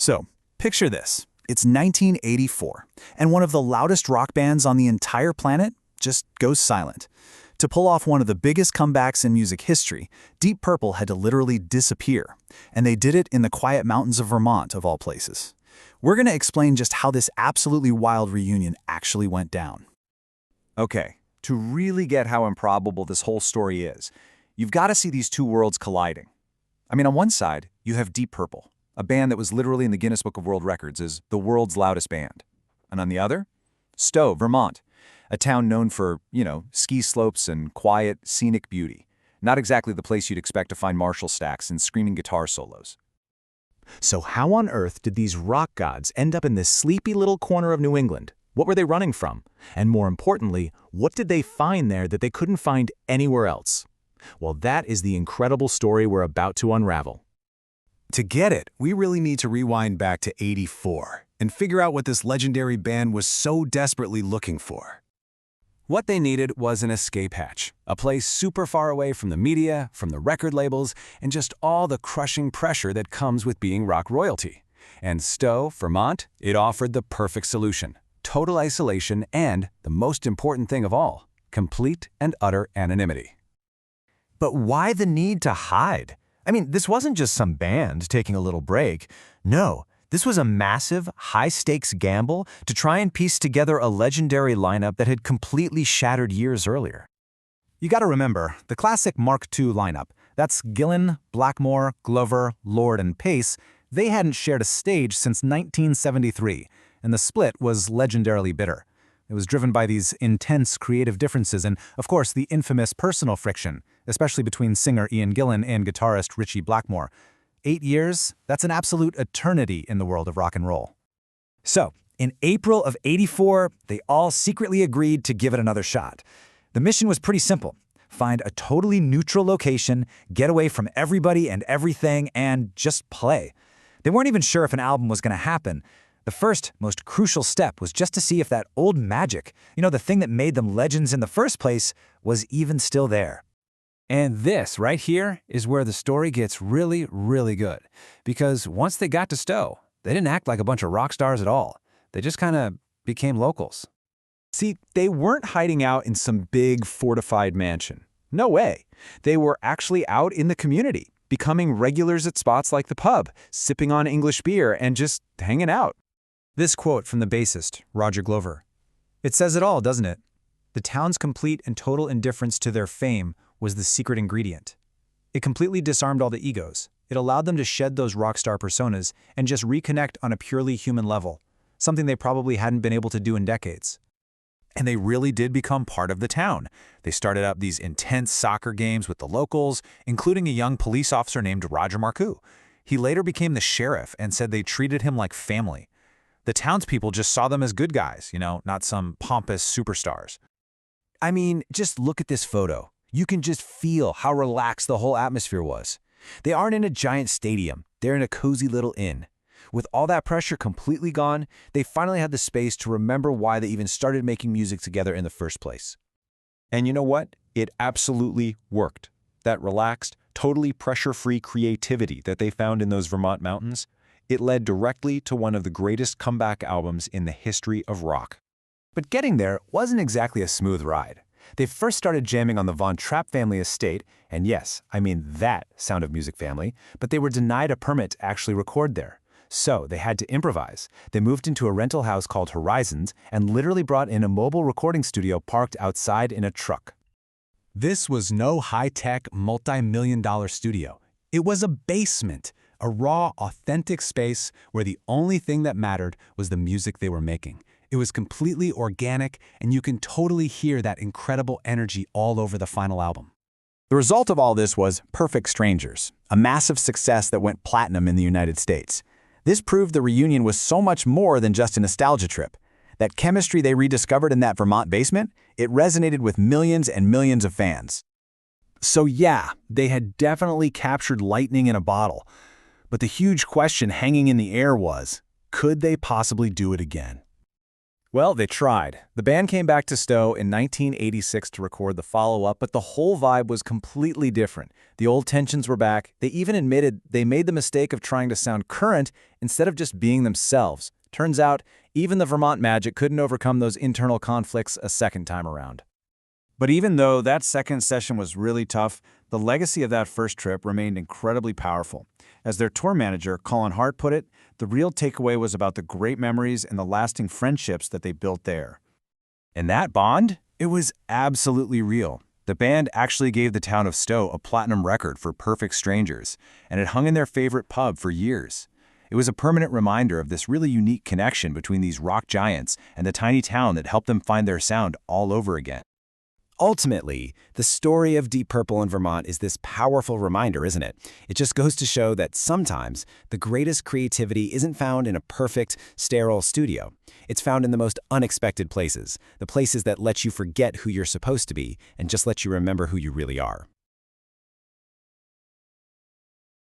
So, picture this. It's 1984, and one of the loudest rock bands on the entire planet just goes silent. To pull off one of the biggest comebacks in music history, Deep Purple had to literally disappear, and they did it in the quiet mountains of Vermont, of all places. We're going to explain just how this absolutely wild reunion actually went down. Okay, to really get how improbable this whole story is, you've got to see these two worlds colliding. I mean, on one side, you have Deep Purple, a band that was literally in the Guinness Book of World Records as the world's loudest band. And on the other, Stowe, Vermont, a town known for, ski slopes and quiet, scenic beauty. Not exactly the place you'd expect to find Marshall stacks and screaming guitar solos. So how on earth did these rock gods end up in this sleepy little corner of New England? What were they running from? And more importantly, what did they find there that they couldn't find anywhere else? Well, that is the incredible story we're about to unravel. To get it, we really need to rewind back to '84 and figure out what this legendary band was so desperately looking for. What they needed was an escape hatch, a place super far away from the media, from the record labels, and just all the crushing pressure that comes with being rock royalty. And Stowe, Vermont, it offered the perfect solution: total isolation and, the most important thing of all, complete and utter anonymity. But why the need to hide? I mean, this wasn't just some band taking a little break. No, this was a massive, high-stakes gamble to try and piece together a legendary lineup that had completely shattered years earlier. You gotta remember, the classic Mark II lineup, that's Gillan, Blackmore, Glover, Lord, and Pace, they hadn't shared a stage since 1973, and the split was legendarily bitter. It was driven by these intense creative differences and, of course, the infamous personal friction, especially between singer Ian Gillan and guitarist Ritchie Blackmore. 8 years, that's an absolute eternity in the world of rock and roll. So, in April of '84, they all secretly agreed to give it another shot. The mission was pretty simple: find a totally neutral location, get away from everybody and everything, and just play. They weren't even sure if an album was going to happen. The first, most crucial step was just to see if that old magic, the thing that made them legends in the first place, was even still there. And this right here is where the story gets really, really good. Because once they got to Stowe, they didn't act like a bunch of rock stars at all. They just kind of became locals. See, they weren't hiding out in some big, fortified mansion. No way. They were actually out in the community, becoming regulars at spots like the pub, sipping on English beer and just hanging out. This quote from the bassist, Roger Glover. It says it all, doesn't it? The town's complete and total indifference to their fame was the secret ingredient. It completely disarmed all the egos. It allowed them to shed those rock star personas and just reconnect on a purely human level, something they probably hadn't been able to do in decades. And they really did become part of the town. They started up these intense soccer games with the locals, including a young police officer named Roger Marcoux. He later became the sheriff and said they treated him like family. The townspeople just saw them as good guys, not some pompous superstars. I mean, just look at this photo. You can just feel how relaxed the whole atmosphere was. They aren't in a giant stadium. They're in a cozy little inn. With all that pressure completely gone, they finally had the space to remember why they even started making music together in the first place. And you know what? It absolutely worked. That relaxed, totally pressure-free creativity that they found in those Vermont mountains, it led directly to one of the greatest comeback albums in the history of rock. But getting there wasn't exactly a smooth ride. They first started jamming on the Von Trapp family estate, and yes, I mean that Sound of Music family, but they were denied a permit to actually record there. So they had to improvise. They moved into a rental house called Horizons and literally brought in a mobile recording studio parked outside in a truck. This was no high-tech, multi-million-dollar studio. It was a basement, a raw, authentic space where the only thing that mattered was the music they were making. It was completely organic, and you can totally hear that incredible energy all over the final album. The result of all this was Perfect Strangers, a massive success that went platinum in the United States. This proved the reunion was so much more than just a nostalgia trip. That chemistry they rediscovered in that Vermont basement, it resonated with millions and millions of fans. So yeah, they had definitely captured lightning in a bottle. But the huge question hanging in the air was, could they possibly do it again? Well, they tried. The band came back to Stowe in 1986 to record the follow-up, but the whole vibe was completely different. The old tensions were back. They even admitted they made the mistake of trying to sound current instead of just being themselves. Turns out, even the Vermont magic couldn't overcome those internal conflicts a second time around. But even though that second session was really tough, the legacy of that first trip remained incredibly powerful. As their tour manager, Colin Hart, put it, the real takeaway was about the great memories and the lasting friendships that they built there. And that bond? It was absolutely real. The band actually gave the town of Stowe a platinum record for Perfect Strangers, and it hung in their favorite pub for years. It was a permanent reminder of this really unique connection between these rock giants and the tiny town that helped them find their sound all over again. Ultimately, the story of Deep Purple in Vermont is this powerful reminder, isn't it? It just goes to show that sometimes the greatest creativity isn't found in a perfect, sterile studio. It's found in the most unexpected places, the places that let you forget who you're supposed to be and just let you remember who you really are.